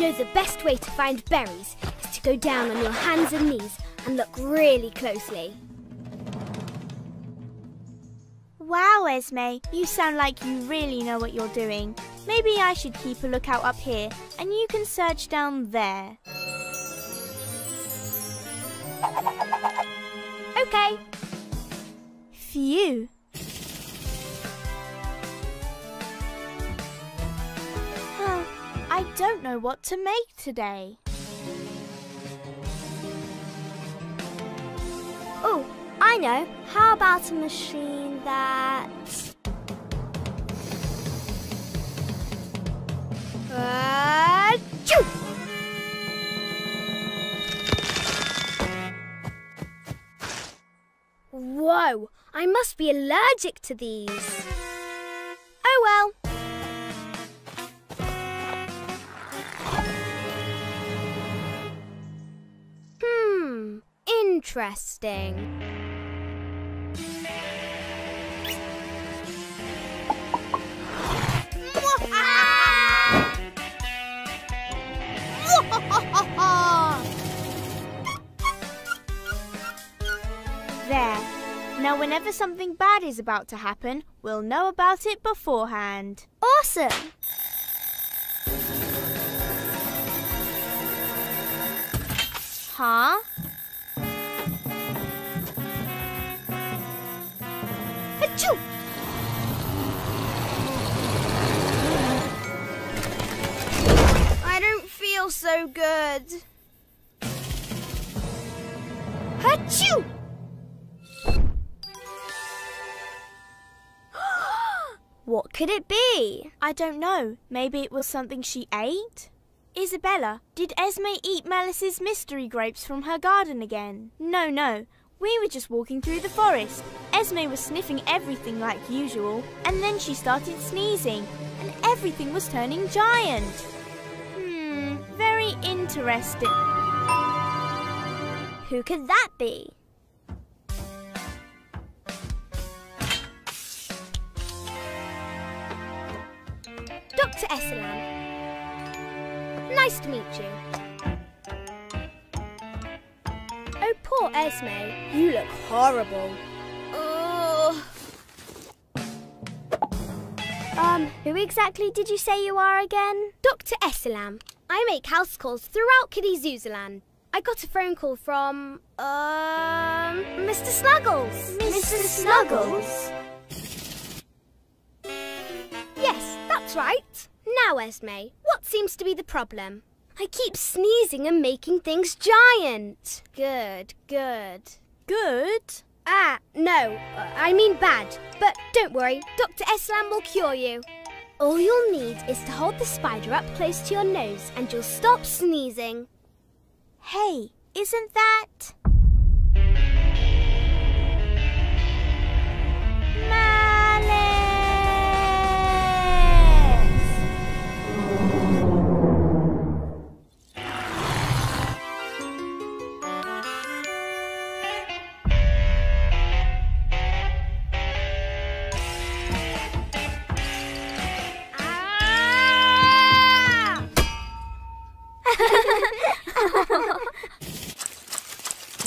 know the best way to find berries is to go down on your hands and knees and look really closely. Wow, Esme, you sound like you really know what you're doing. Maybe I should keep a lookout up here and you can search down there. Okay. Phew. I don't know what to make today. Oh, I know. How about a machine that... Achoo! Whoa, I must be allergic to these. Oh well. Interesting. There. Now whenever something bad is about to happen, we'll know about it beforehand. Awesome! Huh? Achoo! I don't feel so good. Achoo! What could it be? I don't know. Maybe it was something she ate? Isabella, did Esme eat Malice's mystery grapes from her garden again? No. We were just walking through the forest. Esme was sniffing everything like usual, and then she started sneezing, and everything was turning giant. Very interesting. Who could that be? Dr. Esselam. Nice to meet you. Oh, poor Esme. You look horrible. Who exactly did you say you are again? Dr. Esselam. I make house calls throughout Kiddyzuzaa. I got a phone call from, Mr. Snuggles. Mr. Snuggles? Yes, that's right. Now, Esme, what seems to be the problem? I keep sneezing and making things giant. Good. Good? No, I mean bad. But don't worry, Dr. Eslam will cure you. All you'll need is to hold the spider up close to your nose and you'll stop sneezing. Hey, isn't that...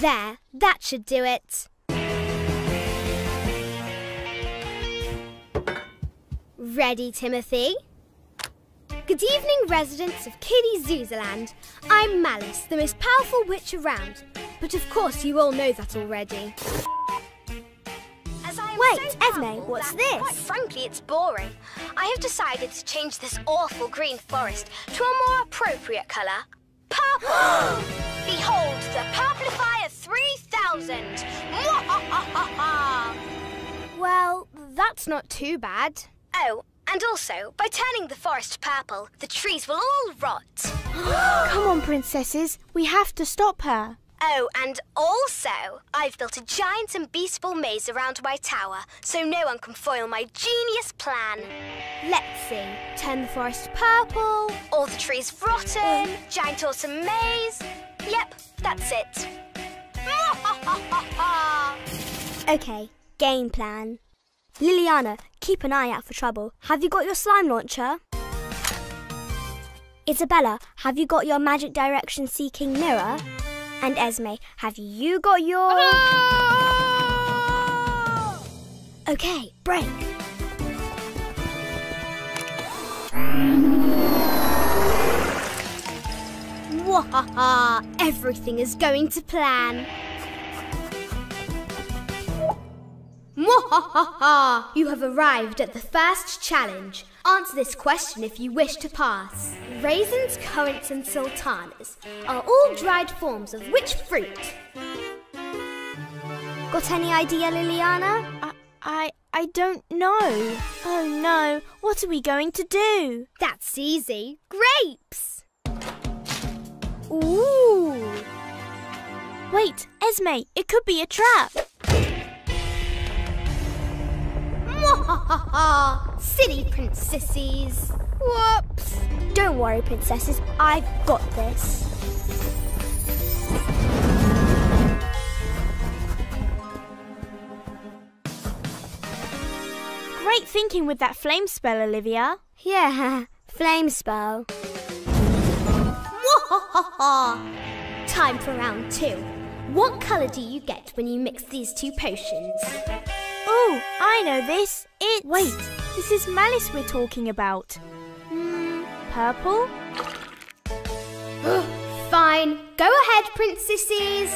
There, that should do it. Ready, Timothy? Good evening, residents of Kiddyzuzaa. I'm Malice, the most powerful witch around. But of course you all know that already. Wait, Esme, what's this? Quite frankly, it's boring. I have decided to change this awful green forest to a more appropriate colour. Purple! Behold, the Purplifier 3000! Well, that's not too bad. Oh, and also, by turning the forest purple, the trees will all rot. Come on, princesses. We have to stop her. Oh, and also, I've built a giant and beautiful maze around my tower, so no one can foil my genius plan. Let's see. Turn the forest purple. All the trees rotten, giant autumn maze. Yep, that's it. Okay, game plan. Liliana, keep an eye out for trouble. Have you got your slime launcher? Isabella, have you got your magic direction-seeking mirror? And Esme, have you got your... Okay, break. Wahaha! Everything is going to plan. Mwahaha! You have arrived at the first challenge. Answer this question if you wish to pass. Raisins, currants and sultanas are all dried forms of which fruit? Got any idea, Liliana? I don't know. Oh no, what are we going to do? That's easy. Grapes! Ooh! Wait, Esme, it could be a trap. Mwahaha! Silly princesses. Whoops! Don't worry, princesses. I've got this. Great thinking with that flame spell, Olivia. Yeah, flame spell. Mwahaha! Time for round 2. What colour do you get when you mix these two potions? Oh, I know this. Wait, this is malice we're talking about. Purple? Fine. Go ahead, princesses.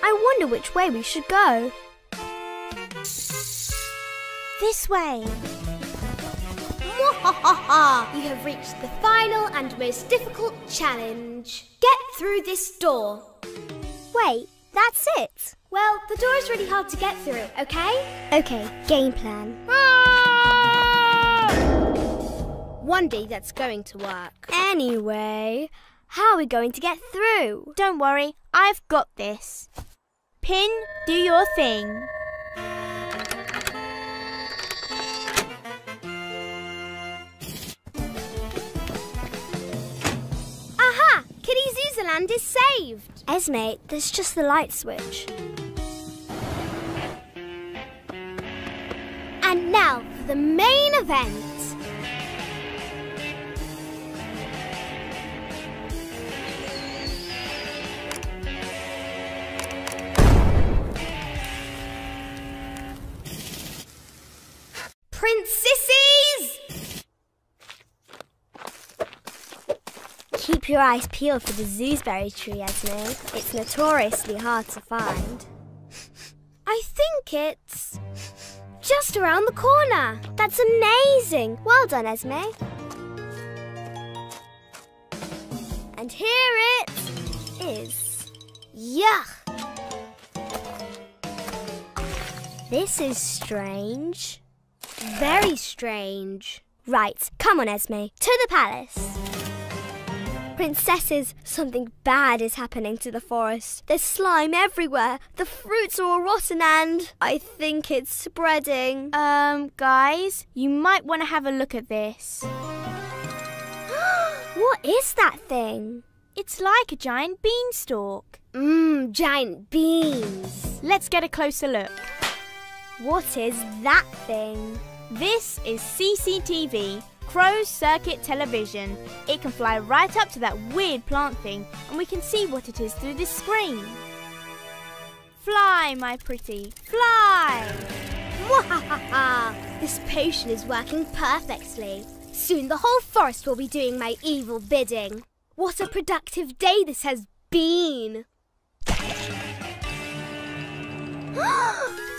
I wonder which way we should go. This way. Mwahaha! You have reached the final and most difficult challenge. Get through this door. Wait, that's it? Well, the door is really hard to get through, okay? Okay, game plan. One day that's going to work. Anyway, how are we going to get through? Don't worry, I've got this. Pin, do your thing. Aha! Kiddyzuzza land is saved. Esme, there's just the light switch. And now for the main event. Princesses! Keep your eyes peeled for the zooseberry tree, Esme. It's notoriously hard to find. I think it's just around the corner. That's amazing. Well done, Esme. And here it is. Yuck! This is strange. Very strange. Right, come on, Esme. To the palace. Princesses, something bad is happening to the forest. There's slime everywhere. The fruits are all rotten and I think it's spreading. Guys, you might want to have a look at this. What is that thing? It's like a giant beanstalk. Giant beans. Let's get a closer look. What is that thing? This is CCTV, closed circuit television. It can fly right up to that weird plant thing and we can see what it is through this screen. Fly, my pretty, fly! Mwahaha! This potion is working perfectly. Soon the whole forest will be doing my evil bidding. What a productive day this has been!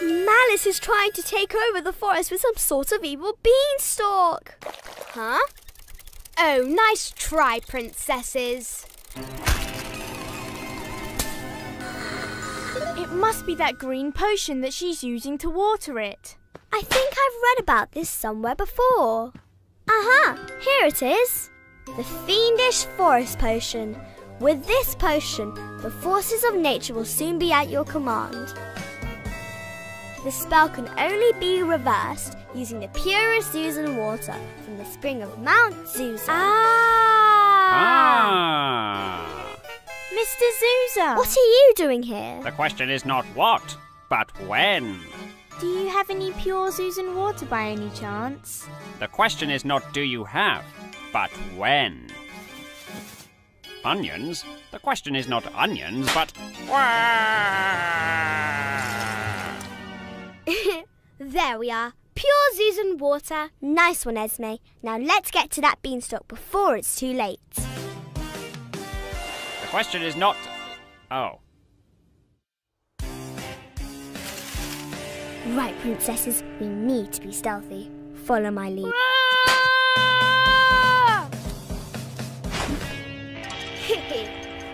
Malice is trying to take over the forest with some sort of evil beanstalk. Huh? Oh, nice try, princesses. It must be that green potion that she's using to water it. I think I've read about this somewhere before. Aha! Here it is. The Fiendish Forest Potion. With this potion, the forces of nature will soon be at your command. The spell can only be reversed using the purest Zuzan water from the spring of Mount Zuzza. Mr. Zuzaa! What are you doing here? The question is not what, but when. Do you have any pure Zuzan water by any chance? The question is not do you have, but when. Onions? The question is not onions, but... There we are. Pure Zuzan water. Nice one, Esme. Now let's get to that beanstalk before it's too late. The question is not... Oh. Right, princesses, we need to be stealthy. Follow my lead.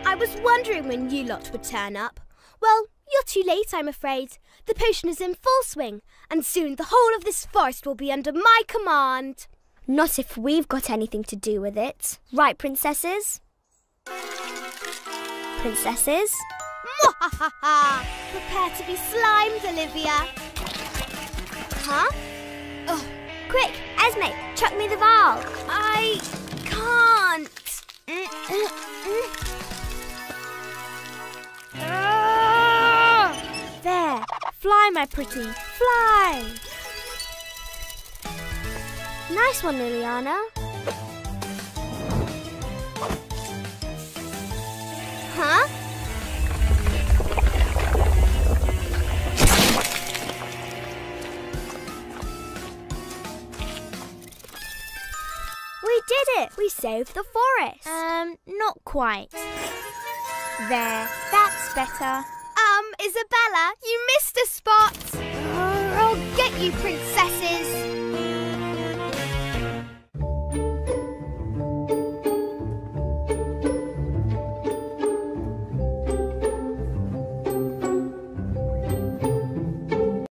I was wondering when you lot would turn up. Well, you're too late, I'm afraid. The potion is in full swing, and soon the whole of this forest will be under my command. Not if we've got anything to do with it. Right, princesses? Princesses? Mwahaha! Prepare to be slimed, Olivia. Huh? Oh, quick, Esme, chuck me the vial. I can't. There. Fly, my pretty. Fly. Nice one, Liliana. Huh? We did it! We saved the forest. Not quite. There. That's better. Isabella, you missed a spot. I'll get you, princesses.